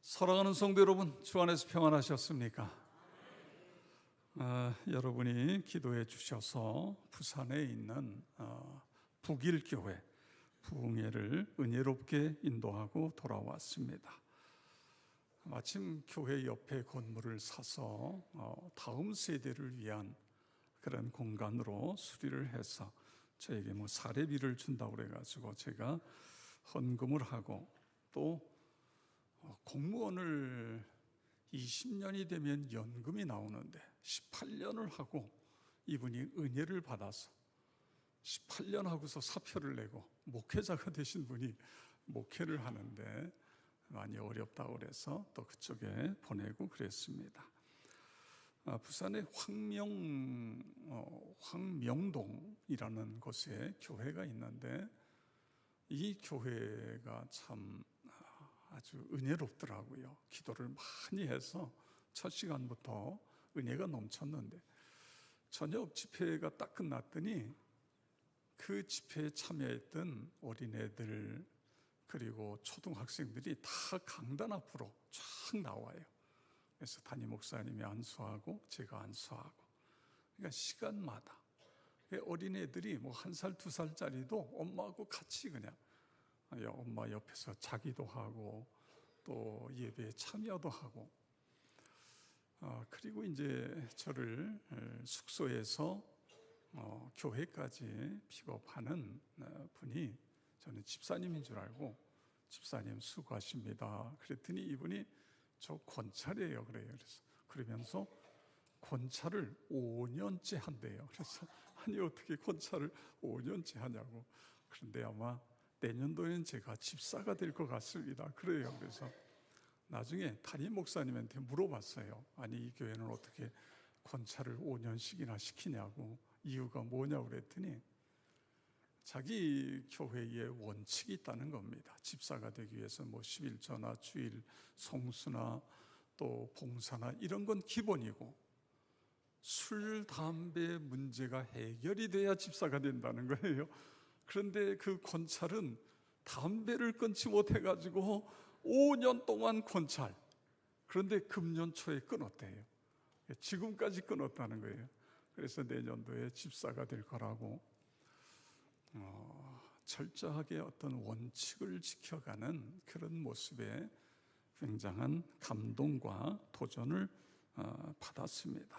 사랑하는 성도 여러분, 주 안에서 평안하셨습니까? 여러분이 기도해 주셔서 부산에 있는 북일교회 부흥회를 은혜롭게 인도하고 돌아왔습니다. 마침 교회 옆에 건물을 사서 다음 세대를 위한 그런 공간으로 수리를 해서 저에게 사례비를 준다고 그래가지고 제가 헌금을 하고 또 공무원을 20년이 되면 연금이 나오는데 18년을 하고 이분이 은혜를 받아서 18년 하고서 사표를 내고 목회자가 되신 분이 목회를 하는데 많이 어렵다고 그래서 또 그쪽에 보내고 그랬습니다. 부산의 황명동이라는 곳에 교회가 있는데 이 교회가 참 아주 은혜롭더라고요. 기도를 많이 해서 첫 시간부터 은혜가 넘쳤는데 저녁 집회가 딱 끝났더니 그 집회에 참여했던 어린애들 그리고 초등학생들이 다 강단 앞으로 쫙 나와요. 그래서 담임 목사님이 안수하고 제가 안수하고, 그러니까 시간마다 어린애들이 1살, 2살짜리도 엄마하고 같이 그냥 엄마 옆에서 자기도 하고 또 예배에 참여도 하고, 그리고 이제 저를 숙소에서 교회까지 픽업하는 분이, 저는 집사님인 줄 알고 집사님 수고하십니다 그랬더니 이분이 저 권찰이에요 그래요. 그러면서 권찰을 5년째 한대요. 그래서 아니 어떻게 권찰을 5년째 하냐고. 그런데 아마 내년도에는 제가 집사가 될 것 같습니다 그래요. 그래서 나중에 담임 목사님한테 물어봤어요. 아니 이 교회는 어떻게 권찰을 5년씩이나 시키냐고, 이유가 뭐냐고 그랬더니 자기 교회에 원칙이 있다는 겁니다. 집사가 되기 위해서 11조나 주일 성수나 또 봉사나 이런 건 기본이고 술, 담배 문제가 해결이 돼야 집사가 된다는 거예요. 그런데 그 권찰은 담배를 끊지 못해가지고 5년 동안 권찰, 그런데 금년 초에 끊었대요. 지금까지 끊었다는 거예요. 그래서 내년도에 집사가 될 거라고 철저하게 어떤 원칙을 지켜가는 그런 모습에 굉장한 감동과 도전을 받았습니다.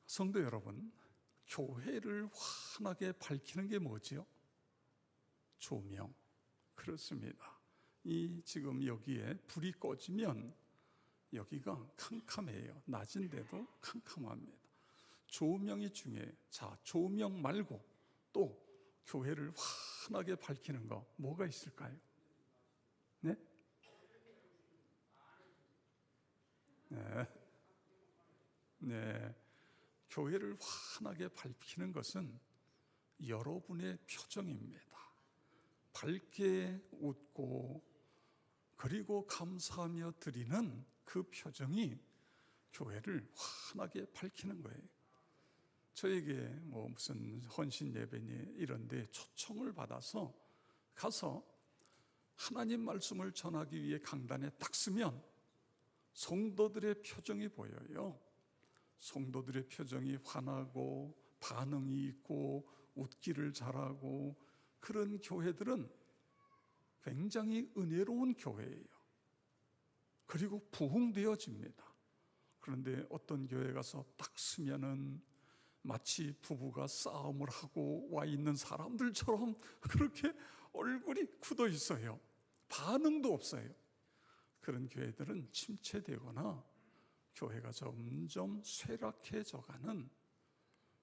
성도 여러분, 교회를 환하게 밝히는 게 뭐지요? 조명. 그렇습니다. 지금 여기에 불이 꺼지면 여기가 캄캄해요. 낮인데도 캄캄합니다. 조명이 중요해요. 자, 조명 말고 또 교회를 환하게 밝히는 거 뭐가 있을까요? 네? 네. 교회를 환하게 밝히는 것은 여러분의 표정입니다. 밝게 웃고 그리고 감사하며 드리는 그 표정이 교회를 환하게 밝히는 거예요. 저에게 무슨 헌신 예배니 이런 데 초청을 받아서 가서 하나님 말씀을 전하기 위해 강단에 딱 서면 성도들의 표정이 보여요. 성도들의 표정이 환하고 반응이 있고 웃기를 잘하고, 그런 교회들은 굉장히 은혜로운 교회예요. 그리고 부흥되어집니다. 그런데 어떤 교회 가서 딱 서면은 마치 부부가 싸움을 하고 와 있는 사람들처럼 그렇게 얼굴이 굳어 있어요. 반응도 없어요. 그런 교회들은 침체되거나 교회가 점점 쇠락해져가는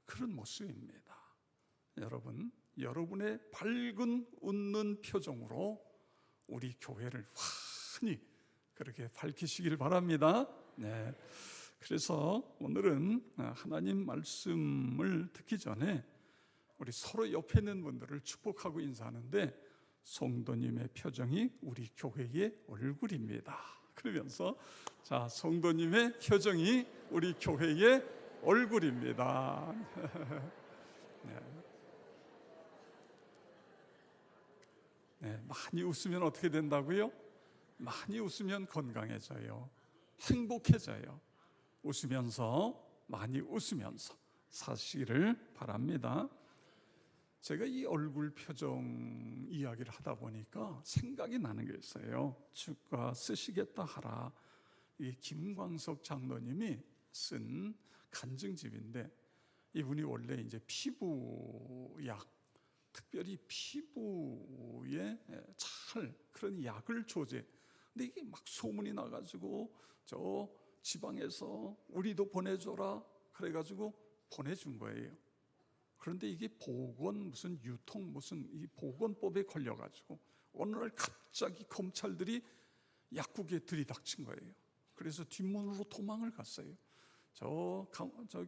그런 모습입니다. 여러분, 여러분의 밝은 웃는 표정으로 우리 교회를 환히 그렇게 밝히시길 바랍니다. 네. 그래서 오늘은 하나님 말씀을 듣기 전에 우리 서로 옆에 있는 분들을 축복하고 인사하는데, 성도님의 표정이 우리 교회의 얼굴입니다. 그러면서 자, 성도님의 표정이 우리 교회의 얼굴입니다. 네. 네, 많이 웃으면 어떻게 된다고요? 많이 웃으면 건강해져요. 행복해져요. 웃으면서, 많이 웃으면서 사시기를 바랍니다. 제가 이 얼굴 표정 이야기를 하다 보니까 생각이 나는 게 있어요. 주가 쓰시겠다 하라. 이 김광석 장로님이 쓴 간증집인데, 이분이 원래 이제 피부약, 특별히 피부에 잘 그런 약을 조제. 근데 이게 막 소문이 나가지고 저 지방에서 우리도 보내줘라 그래가지고 보내준 거예요. 그런데 이게 보건 무슨 유통 무슨 이 보건법에 걸려가지고 어느 날 갑자기 검찰들이 약국에 들이닥친 거예요. 그래서 뒷문으로 도망을 갔어요. 저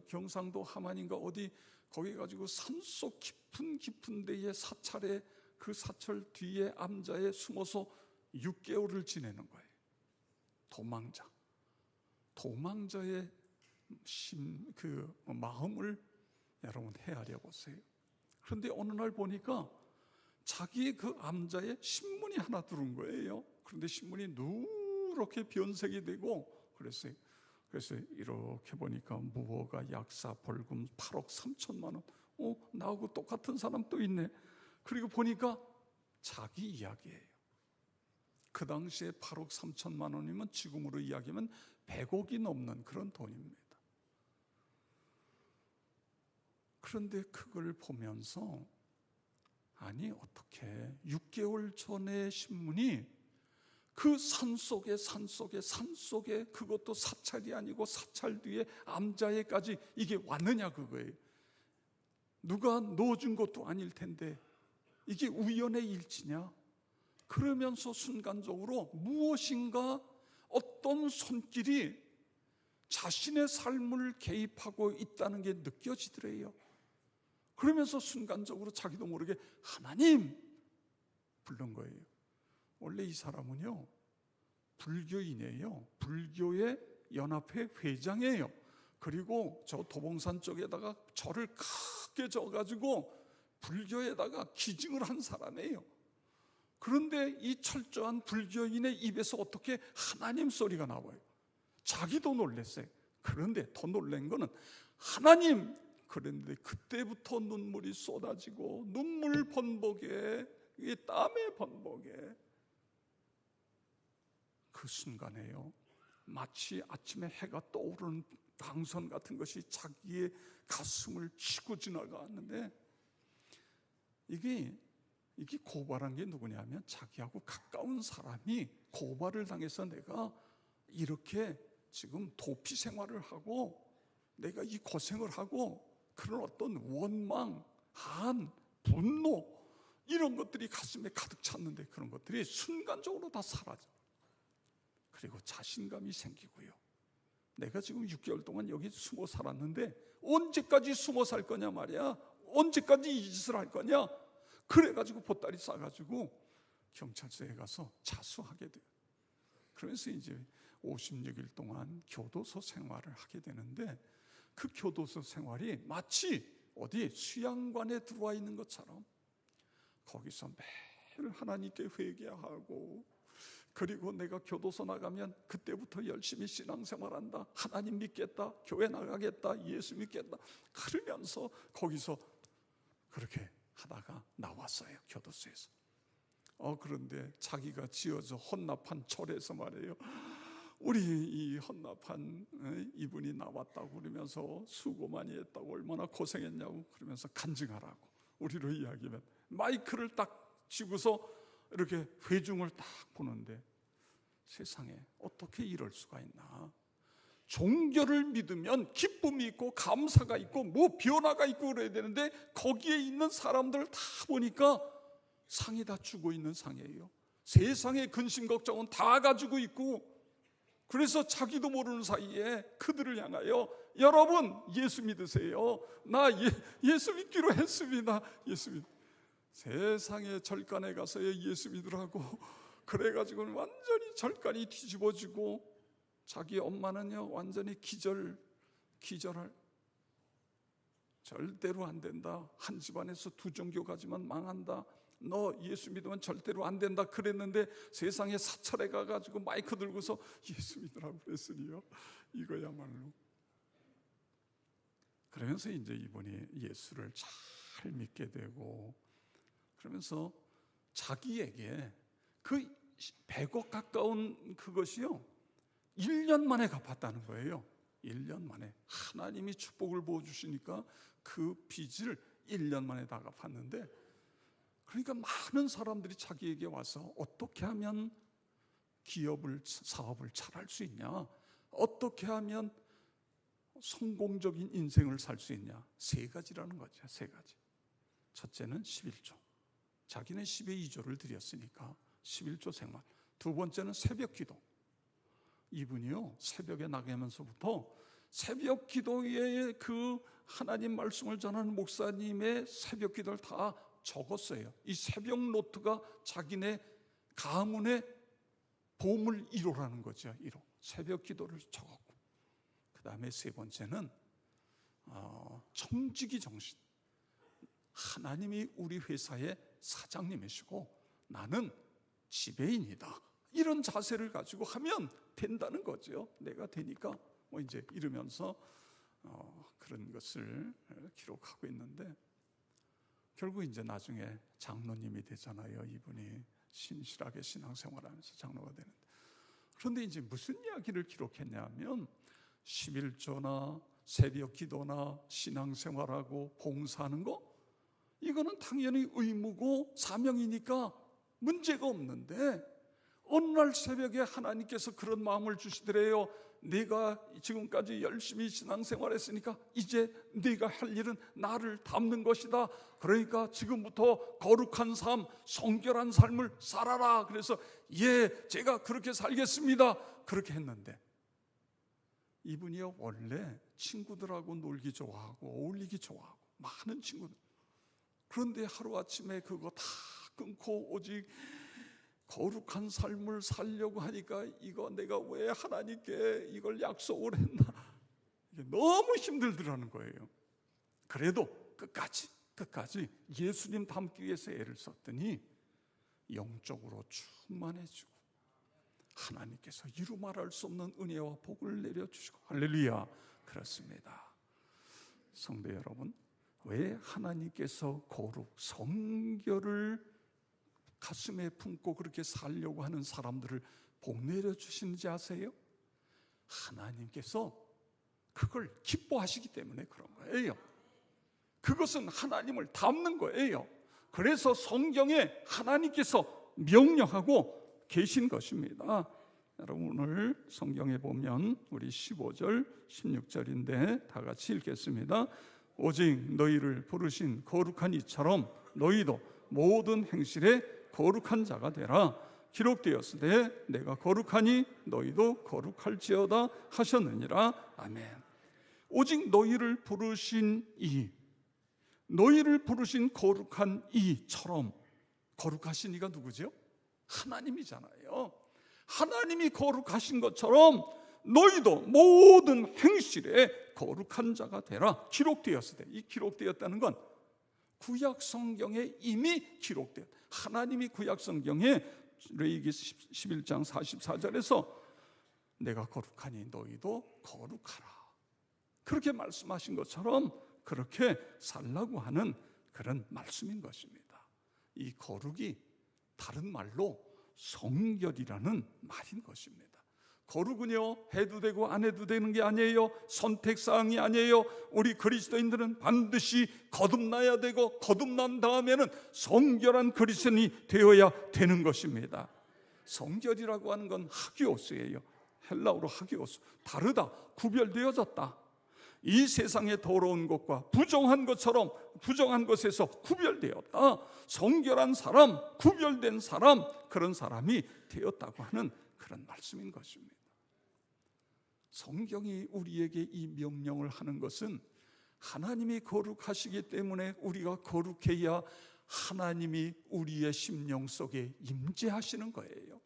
경상도 함안인가 어디 거기 가지고 산속 깊은 데에 사찰에, 그 사찰 뒤에 암자에 숨어서 6개월을 지내는 거예요. 도망자의 그 마음을 여러분 헤아려 보세요. 그런데 어느 날 보니까 자기의 그 암자에 신문이 하나 들어온 거예요. 그런데 신문이 누렇게 변색이 되고 그랬어요. 그래서 이렇게 보니까 무허가 약사 벌금 8억 3천만 원. 나하고 똑같은 사람 또 있네. 그리고 보니까 자기 이야기예요. 그 당시에 8억 3천만 원이면 지금으로 이야기하면 100억이 넘는 그런 돈입니다. 그런데 그걸 보면서 아니 어떻게 6개월 전에 신문이 그 산속에 그것도 사찰이 아니고 사찰 뒤에 암자에까지 이게 왔느냐 그거예요. 누가 넣어준 것도 아닐 텐데 이게 우연의 일치냐. 그러면서 순간적으로 무엇인가 어떤 손길이 자신의 삶을 개입하고 있다는 게 느껴지더래요. 그러면서 순간적으로 자기도 모르게 하나님 부른 거예요. 원래 이 사람은요 불교인이에요. 불교의 연합회 회장이에요. 그리고 저 도봉산 쪽에다가 절을 크게 져가지고 불교에다가 기증을 한 사람이에요. 그런데 이 철저한 불교인의 입에서 어떻게 하나님 소리가 나와요. 자기도 놀랐어요. 그런데 더 놀란 거는 하나님, 그런데 그때부터 눈물이 쏟아지고 눈물 번복에, 이 땀의 번복에 그 순간에요 마치 아침에 해가 떠오르는 강선 같은 것이 자기의 가슴을 치고 지나가는데 이게 고발한 게 누구냐면 자기하고 가까운 사람이 고발을 당해서 내가 이렇게 지금 도피 생활을 하고 내가 이 고생을 하고 그런 어떤 원망, 한, 분노 이런 것들이 가슴에 가득 찼는데 그런 것들이 순간적으로 다 사라져. 그리고 자신감이 생기고요. 내가 지금 6개월 동안 여기 숨어 살았는데 언제까지 숨어 살 거냐 말이야. 언제까지 이 짓을 할 거냐. 그래가지고 보따리 싸가지고 경찰서에 가서 자수하게 돼요. 그러면서 이제 56일 동안 교도소 생활을 하게 되는데 그 교도소 생활이 마치 어디 수양관에 들어와 있는 것처럼 거기서 매일 하나님께 회개하고 그리고 내가 교도소 나가면 그때부터 열심히 신앙생활한다. 하나님 믿겠다. 교회 나가겠다. 예수 믿겠다. 그러면서 거기서 그렇게 하다가 나왔어요. 교도소에서. 그런데 자기가 지어서 헌납한 절에서 말이에요. 우리 이 헌납한 이분이 나왔다고 그러면서 수고 많이 했다고 얼마나 고생했냐고 그러면서 간증하라고 우리로 이야기하면 마이크를 딱 쥐고서 이렇게 회중을 딱 보는데 세상에 어떻게 이럴 수가 있나. 종교를 믿으면 기쁨이 있고 감사가 있고 뭐 변화가 있고 그래야 되는데 거기에 있는 사람들 다 보니까 상이 다 주고 있는 상이에요. 세상의 근심 걱정은 다 가지고 있고 그래서 자기도 모르는 사이에 그들을 향하여 여러분 예수 믿으세요. 나 예수 믿기로 했습니다. 예수 믿. 세상에 절간에 가서 예수 믿으라고 그래가지고는 완전히 절간이 뒤집어지고 자기 엄마는요 완전히 기절할 절대로 안 된다. 한 집안에서 두 종교 가지만 망한다. 너 예수 믿으면 절대로 안 된다 그랬는데 세상에 사찰에 가가지고 마이크 들고서 예수 믿으라고 그랬으니요, 이거야말로. 그러면서 이제 이분이 예수를 잘 믿게 되고, 그러면서 자기에게 그 100억 가까운 그것이요 1년 만에 갚았다는 거예요. 1년 만에 하나님이 축복을 부어주시니까 그 빚을 1년 만에 다 갚았는데, 그러니까 많은 사람들이 자기에게 와서 어떻게 하면 기업을, 사업을 잘할 수 있냐, 어떻게 하면 성공적인 인생을 살 수 있냐, 3가지라는 거죠. 3가지. 첫째는 11조. 자기는 10의 2조를 드렸으니까 11조 생활. 두 번째는 새벽 기도. 이분이요 새벽에 나가면서부터 새벽 기도에 그 하나님 말씀을 전하는 목사님의 새벽 기도를 다 적었어요. 이 새벽 노트가 자기네 가문의 보물 1호라는 거죠. 1호. 새벽 기도를 적었고, 그 다음에 세 번째는 청지기 정신. 하나님이 우리 회사의 사장님이시고 나는 지배인이다, 이런 자세를 가지고 하면 된다는 거죠. 내가 되니까 뭐 이제 이러면서 그런 것을 기록하고 있는데, 결국 이제 나중에 장로님이 되잖아요. 이분이 신실하게 신앙생활하면서 장로가 되는데, 그런데 이제 무슨 이야기를 기록했냐면 11조나 새벽 기도나 신앙생활하고 봉사하는 거, 이거는 당연히 의무고 사명이니까 문제가 없는데, 어느 날 새벽에 하나님께서 그런 마음을 주시더래요. 네가 지금까지 열심히 신앙생활했으니까 이제 네가 할 일은 나를 닮는 것이다. 그러니까 지금부터 거룩한 삶, 성결한 삶을 살아라. 그래서 예, 제가 그렇게 살겠습니다. 그렇게 했는데, 이분이요 원래 친구들하고 놀기 좋아하고 어울리기 좋아하고 많은 친구들, 그런데 하루아침에 그거 다 끊고 오직 거룩한 삶을 살려고 하니까 이거 내가 왜 하나님께 이걸 약속을 했나, 이게 너무 힘들더라는 거예요. 그래도 끝까지 예수님 닮기 위해서 애를 썼더니 영적으로 충만해지고 하나님께서 이루 말할 수 없는 은혜와 복을 내려주시고, 할렐루야. 그렇습니다. 성도 여러분, 왜 하나님께서 거룩, 성결을 가슴에 품고 그렇게 살려고 하는 사람들을 복 내려주시는지 아세요? 하나님께서 그걸 기뻐하시기 때문에 그런 거예요. 그것은 하나님을 닮는 거예요. 그래서 성경에 하나님께서 명령하고 계신 것입니다. 여러분, 오늘 성경에 보면 우리 15절 16절인데 다 같이 읽겠습니다. 오직 너희를 부르신 거룩한 이처럼 너희도 모든 행실에 거룩한 자가 되라. 기록되었으되 내가 거룩하니 너희도 거룩할지어다 하셨느니라. 아멘. 오직 너희를 부르신 너희를 부르신 거룩한 이처럼, 거룩하신 이가 누구죠? 하나님이잖아요. 하나님이 거룩하신 것처럼 너희도 모든 행실에 거룩한 자가 되라. 기록되었으되, 이 기록되었다는 건 구약 성경에 이미 기록된, 하나님이 구약 성경에 레위기 11장 44절에서 내가 거룩하니 너희도 거룩하라, 그렇게 말씀하신 것처럼 그렇게 살라고 하는 그런 말씀인 것입니다. 이 거룩이 다른 말로 성결이라는 말인 것입니다. 거룩은요 해도 되고 안 해도 되는 게 아니에요. 선택사항이 아니에요. 우리 그리스도인들은 반드시 거듭나야 되고, 거듭난 다음에는 성결한 그리스도인이 되어야 되는 것입니다. 성결이라고 하는 건 하기오스예요. 헬라어로 하기오스. 다르다, 구별되어졌다. 이 세상의 더러운 것과 부정한 것처럼 부정한 것에서 구별되었다. 성결한 사람, 구별된 사람, 그런 사람이 되었다고 하는 그런 말씀인 것입니다. 성경이 우리에게 이 명령을 하는 것은 하나님이 거룩하시기 때문에 우리가 거룩해야 하나님이 우리의 심령 속에 임재하시는 거예요.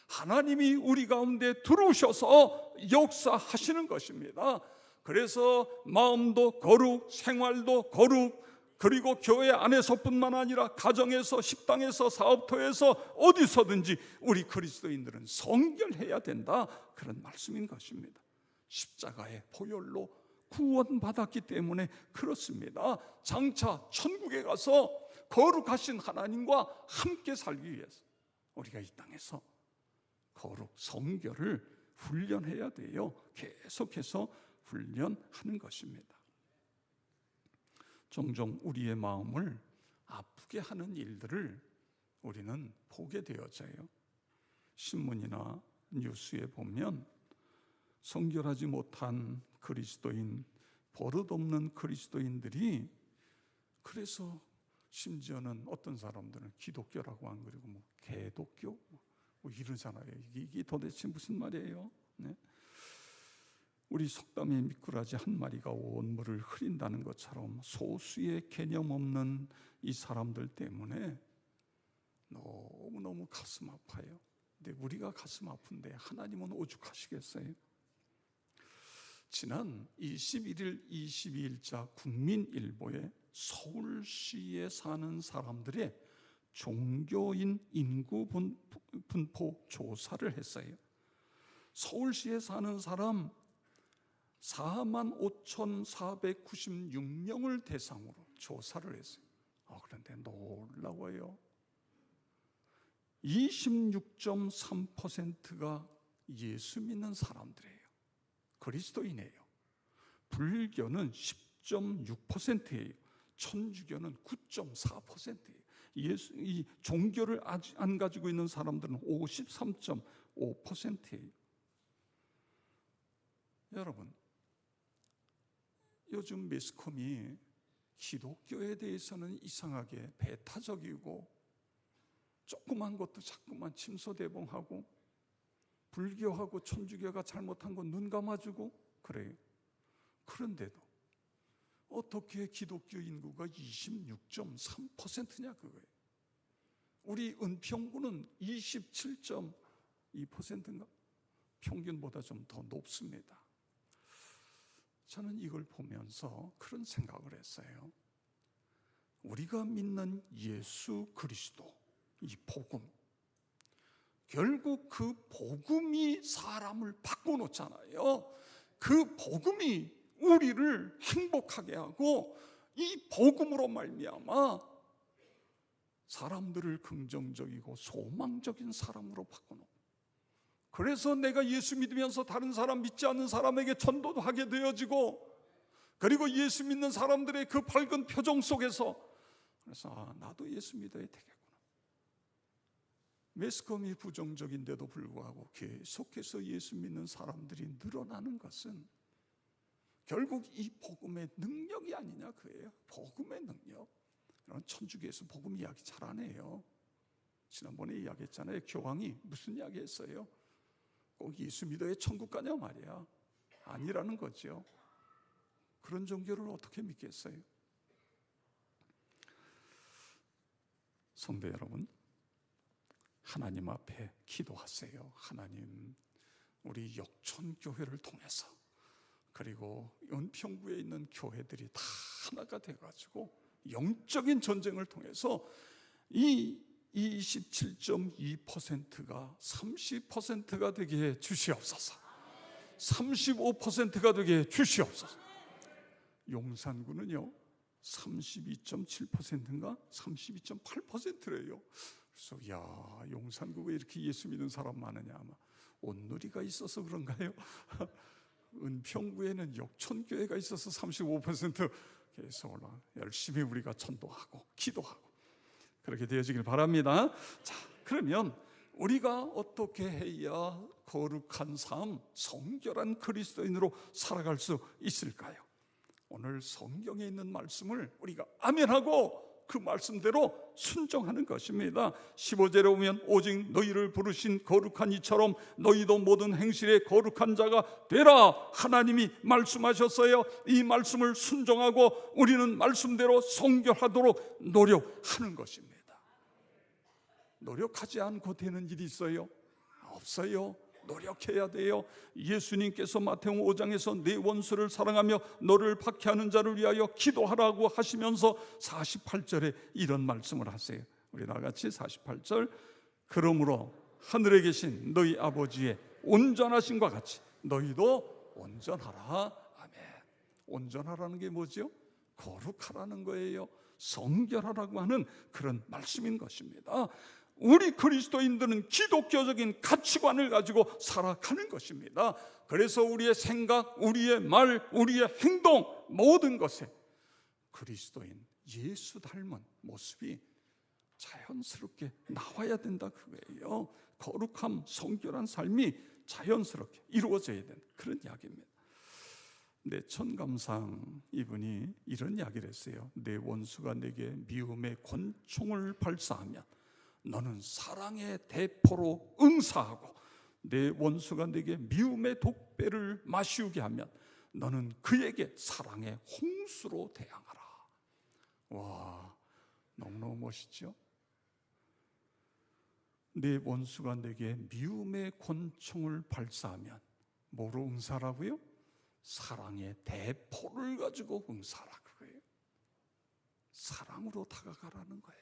하나님이 우리 가운데 들어오셔서 역사하시는 것입니다. 그래서 마음도 거룩, 생활도 거룩, 그리고 교회 안에서뿐만 아니라 가정에서, 식당에서, 사업터에서 어디서든지 우리 그리스도인들은 성결해야 된다, 그런 말씀인 것입니다. 십자가의 보혈로 구원받았기 때문에 그렇습니다. 장차 천국에 가서 거룩하신 하나님과 함께 살기 위해서 우리가 이 땅에서 거룩, 성결을 훈련해야 돼요. 계속해서 훈련하는 것입니다. 종종 우리의 마음을 아프게 하는 일들을 우리는 보게 되어져요. 신문이나 뉴스에 보면 성결하지 못한 그리스도인, 버릇없는 그리스도인들이, 그래서 심지어는 어떤 사람들은 기독교라고 안 그러고 뭐 개독교 뭐 이러잖아요. 이게 도대체 무슨 말이에요? 네? 우리 속담에 미꾸라지 한 마리가 온 물을 흐린다는 것처럼 소수의 개념 없는 이 사람들 때문에 너무너무 가슴 아파요. 근데 우리가 가슴 아픈데 하나님은 오죽하시겠어요? 지난 21일, 22일자 국민일보에 서울시에 사는 사람들의 종교인 인구 분포 조사를 했어요. 서울시에 사는 사람 45,496명을 대상으로 조사를 했어요. 그런데 놀라워요. 26.3%가 예수 믿는 사람들이에요. 그리스도인이에요. 불교는 10.6%예요. 천주교는 9.4%예요. 이 종교를 아직 안 가지고 있는 사람들은 53.5%예요. 여러분, 요즘 매스컴이 기독교에 대해서는 이상하게 배타적이고 조그만 것도 자꾸만 침소대봉하고 불교하고 천주교가 잘못한 건 눈 감아주고 그래요. 그런데도 어떻게 기독교 인구가 26.3%냐 그거예요. 우리 은평구는 27.2%인가? 평균보다 좀 더 높습니다. 저는 이걸 보면서 그런 생각을 했어요. 우리가 믿는 예수 그리스도, 이 복음, 결국 그 복음이 사람을 바꿔놓잖아요. 그 복음이 우리를 행복하게 하고 이 복음으로 말미암아 사람들을 긍정적이고 소망적인 사람으로 바꿔놓고, 그래서 내가 예수 믿으면서 다른 사람, 믿지 않는 사람에게 전도도 하게 되어지고, 그리고 예수 믿는 사람들의 그 밝은 표정 속에서 그래서 나도 예수 믿어야 되겠구나. 매스컴이 부정적인데도 불구하고 계속해서 예수 믿는 사람들이 늘어나는 것은 결국 이 복음의 능력이 아니냐 그거예요. 복음의 능력. 천주교에서 복음 이야기 잘 안 해요. 지난번에 이야기했잖아요. 교황이 무슨 이야기 했어요? 꼭 예수 믿어야 천국 가냐 말이야. 아니라는 거죠. 그런 종교를 어떻게 믿겠어요? 성도 여러분, 하나님 앞에 기도하세요. 하나님, 우리 역촌교회를 통해서, 그리고 은평구에 있는 교회들이 다 하나가 돼가지고 영적인 전쟁을 통해서 이 27.2%가 30%가 되게 해 주시옵소서. 35%가 되게 해 주시옵소서. 용산구는요 32.7%인가 32.8%래요. 그래서 용산구가 이렇게 예수 믿는 사람 많으냐, 아마 온누리가 있어서 그런가요? 은평구에는 역촌교회가 있어서 35% 계속 올라. 열심히 우리가 전도하고 기도하고 그렇게 되어지길 바랍니다. 자, 그러면 우리가 어떻게 해야 거룩한 삶, 성결한 그리스도인으로 살아갈 수 있을까요? 오늘 성경에 있는 말씀을 우리가 아멘하고 그 말씀대로 순종하는 것입니다. 15절에 오면 오직 너희를 부르신 거룩한 이처럼 너희도 모든 행실에 거룩한 자가 되라 하나님이 말씀하셨어요. 이 말씀을 순종하고 우리는 말씀대로 성결하도록 노력하는 것입니다. 노력하지 않고 되는 일이 있어요? 없어요. 노력해야 돼요. 예수님께서 마태복음 5장에서 내 원수를 사랑하며 너를 박해하는 자를 위하여 기도하라고 하시면서 48절에 이런 말씀을 하세요. 우리 다 같이 48절, 그러므로 하늘에 계신 너희 아버지의 온전하심과 같이 너희도 온전하라. 아멘. 온전하라는 게 뭐죠? 거룩하라는 거예요. 성결하라고 하는 그런 말씀인 것입니다. 우리 그리스도인들은 기독교적인 가치관을 가지고 살아가는 것입니다. 그래서 우리의 생각, 우리의 말, 우리의 행동, 모든 것에 그리스도인 예수 닮은 모습이 자연스럽게 나와야 된다 그거예요. 거룩함, 성결한 삶이 자연스럽게 이루어져야 되는 그런 이야기입니다. 네, 천감상 이분이 이런 이야기를 했어요. 내 원수가 내게 미움의 권총을 발사하면 너는 사랑의 대포로 응사하고, 내 원수가 내게 미움의 독배를 마시우게 하면 너는 그에게 사랑의 홍수로 대항하라. 와, 너무너무 멋있죠? 내 원수가 내게 미움의 권총을 발사하면 뭐로 응사라고요? 사랑의 대포를 가지고 응사하라 그거예요. 사랑으로 다가가라는 거예요.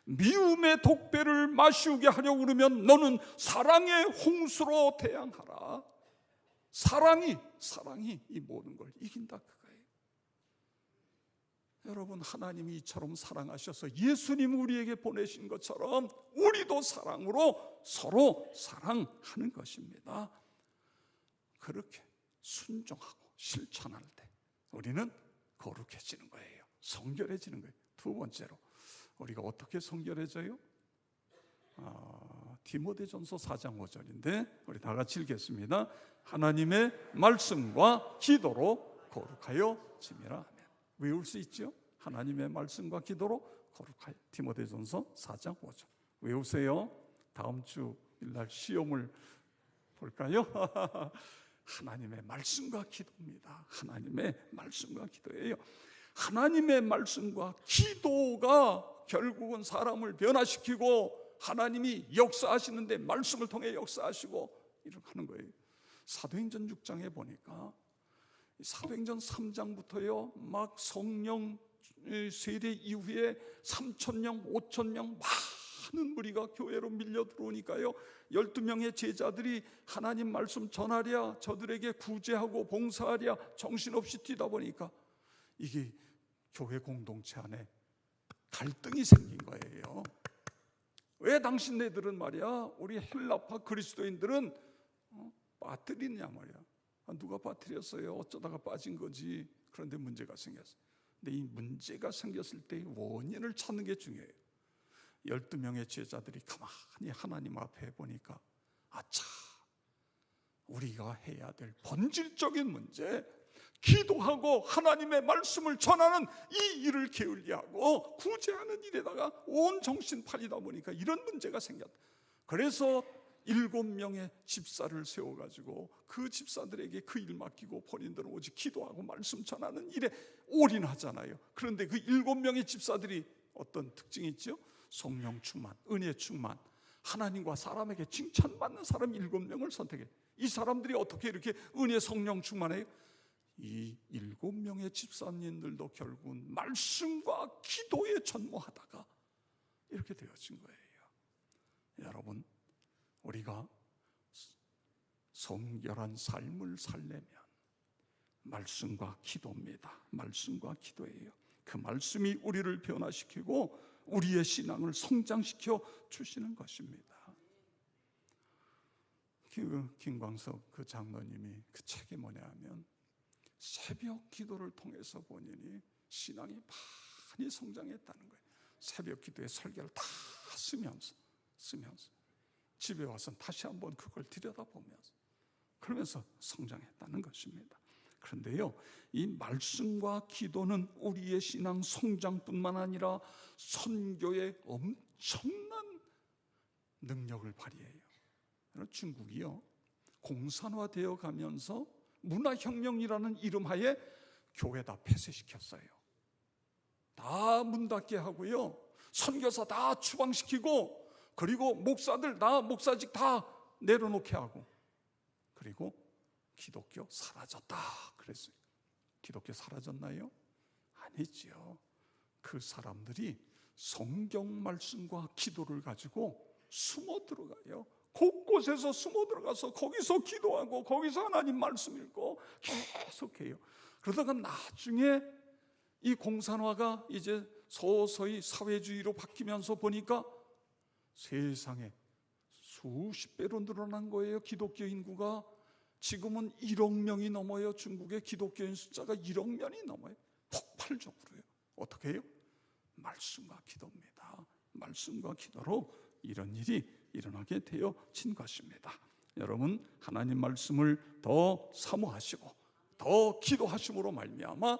미움의 독배를 마시우게 하려고 그러면 너는 사랑의 홍수로 대항하라. 사랑이 이 모든 걸 이긴다 그거예요. 여러분, 하나님이 이처럼 사랑하셔서 예수님 우리에게 보내신 것처럼 우리도 사랑으로 서로 사랑하는 것입니다. 그렇게 순종하고 실천할 때 우리는 거룩해지는 거예요. 성결해지는 거예요. 두 번째로, 우리가 어떻게 성결해져요? 디모데전서 4장 5절인데 우리 다 같이 읽겠습니다. 하나님의 말씀과 기도로 거룩하여 지미라. 외울 수 있죠? 하나님의 말씀과 기도로 거룩하여. 디모데전서 4장 5절 외우세요. 다음 주 일날 시험을 볼까요? 하나님의 말씀과 기도입니다. 하나님의 말씀과 기도예요. 하나님의 말씀과 기도가 결국은 사람을 변화시키고 하나님이 역사하시는데 말씀을 통해 역사하시고 이렇게 하는 거예요. 사도행전 6장에 보니까 사도행전 3장부터요 막 성령 세례 이후에 3,000명 5,000명 많은 무리가 교회로 밀려 들어오니까요 12명의 제자들이 하나님 말씀 전하랴, 저들에게 구제하고 봉사하랴 정신없이 뛰다 보니까 이게 교회 공동체 안에 갈등이 생긴 거예요. 왜 당신네들은 말이야, 우리 헬라파 그리스도인들은 빠뜨리냐 말이야. 누가 빠뜨렸어요? 어쩌다가 빠진 거지. 그런데 문제가 생겼어요. 근데 이 문제가 생겼을 때 원인을 찾는 게 중요해요. 12명의 제자들이 가만히 하나님 앞에 보니까 아차, 우리가 해야 될 본질적인 문제, 기도하고 하나님의 말씀을 전하는 이 일을 게을리하고 구제하는 일에다가 온 정신 팔리다 보니까 이런 문제가 생겼다. 그래서 7명의 집사를 세워가지고 그 집사들에게 그 일 맡기고 본인들은 오직 기도하고 말씀 전하는 일에 올인하잖아요. 그런데 그 7명의 집사들이 어떤 특징이 있죠? 성령 충만, 은혜 충만, 하나님과 사람에게 칭찬받는 사람 7명을 선택해. 이 사람들이 어떻게 이렇게 은혜 성령 충만해요? 이 7명의 집사님들도 결국은 말씀과 기도에 전무하다가 이렇게 되어진 거예요. 여러분, 우리가 성결한 삶을 살려면 말씀과 기도입니다. 말씀과 기도예요. 그 말씀이 우리를 변화시키고 우리의 신앙을 성장시켜 주시는 것입니다. 김광석 그 장로님이 그 책이 뭐냐 하면 새벽 기도를 통해서 본인이 신앙이 많이 성장했다는 거예요. 새벽 기도의 설교를 다 쓰면서 집에 와서 다시 한번 그걸 들여다보면서 그러면서 성장했다는 것입니다. 그런데요, 이 말씀과 기도는 우리의 신앙 성장뿐만 아니라 선교에 엄청난 능력을 발휘해요. 중국이요 공산화되어 가면서 문화혁명이라는 이름하에 교회 다 폐쇄시켰어요. 다 문 닫게 하고요, 선교사 다 추방시키고, 그리고 목사들 다 목사직 다 내려놓게 하고, 그리고 기독교 사라졌다 그랬어요. 기독교 사라졌나요? 아니지요. 그 사람들이 성경 말씀과 기도를 가지고 숨어 들어가요. 곳곳에서 숨어 들어가서 거기서 기도하고 거기서 하나님 말씀 읽고 계속해요. 그러다가 나중에 이 공산화가 이제 서서히 사회주의로 바뀌면서 보니까 세상에 수십 배로 늘어난 거예요. 기독교 인구가 지금은 1억 명이 넘어요. 중국의 기독교인 숫자가 1억 명이 넘어요. 폭발적으로요. 어떻게 해요? 말씀과 기도입니다. 말씀과 기도로 이런 일이 일어나게 되어진 것입니다. 여러분, 하나님 말씀을 더 사모하시고 더 기도하심으로 말미암아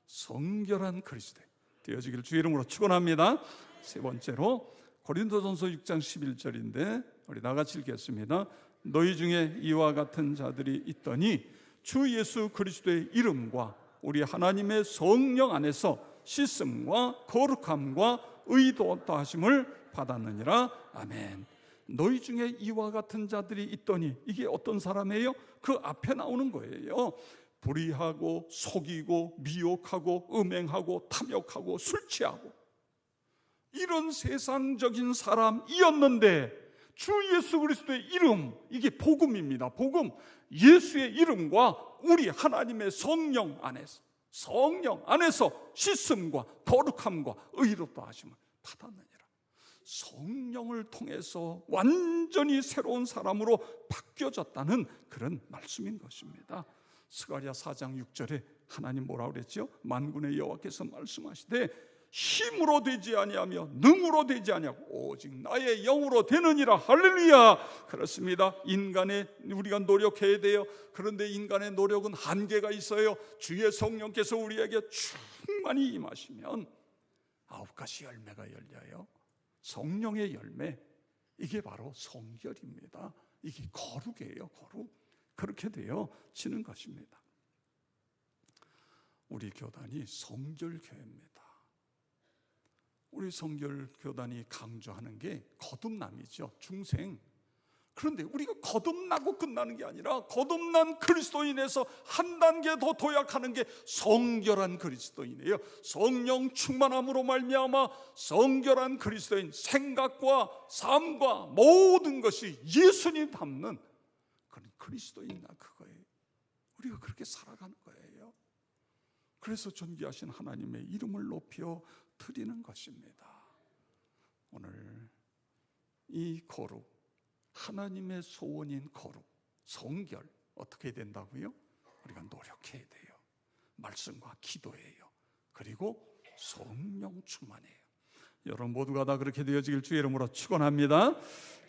성결한 그리스도 되어지기를 주의 이름으로 축원합니다. 세 번째로 고린도전서 6장 11절인데 우리 나같이 읽겠습니다. 너희 중에 이와 같은 자들이 있더니 주 예수 그리스도의 이름과 우리 하나님의 성령 안에서 씻음과 거룩함과 의도다 하심을 받았느니라. 아멘. 너희 중에 이와 같은 자들이 있더니, 이게 어떤 사람이에요? 그 앞에 나오는 거예요. 불의하고 속이고 미혹하고 음행하고 탐욕하고 술 취하고 이런 세상적인 사람이었는데 주 예수 그리스도의 이름, 이게 복음입니다. 복음, 예수의 이름과 우리 하나님의 성령 안에서 씻음과 거룩함과 의롭다 하심을 받았느니라. 성령을 통해서 완전히 새로운 사람으로 바뀌어졌다는 그런 말씀인 것입니다. 스가랴 4장 6절에 하나님 뭐라고 그랬죠? 만군의 여호와께서 말씀하시되 힘으로 되지 아니하며 능으로 되지 아니하고 오직 나의 영으로 되느니라. 할렐루야. 그렇습니다. 우리가 노력해야 돼요. 그런데 인간의 노력은 한계가 있어요. 주의 성령께서 우리에게 충만히 임하시면 9가지 열매가 열려요. 성령의 열매, 이게 바로 성결입니다. 이게 거룩이에요. 거룩. 그렇게 되어지는 것입니다. 우리 교단이 성결교회입니다. 우리 성결교단이 강조하는 게 거듭남이죠. 중생. 그런데 우리가 거듭나고 끝나는 게 아니라 거듭난 그리스도인에서 한 단계 더 도약하는 게 성결한 그리스도인이에요. 성령 충만함으로 말미암아 성결한 그리스도인, 생각과 삶과 모든 것이 예수님 닮는 그런 그리스도인이나 그거예요. 우리가 그렇게 살아가는 거예요. 그래서 존귀하신 하나님의 이름을 높여 드리는 것입니다. 오늘 이 거룩, 하나님의 소원인 거룩, 성결 어떻게 된다고요? 우리가 노력해야 돼요. 말씀과 기도예요. 그리고 성령 충만이에요. 여러분 모두가 다 그렇게 되어지길 주의 이름으로 축원합니다.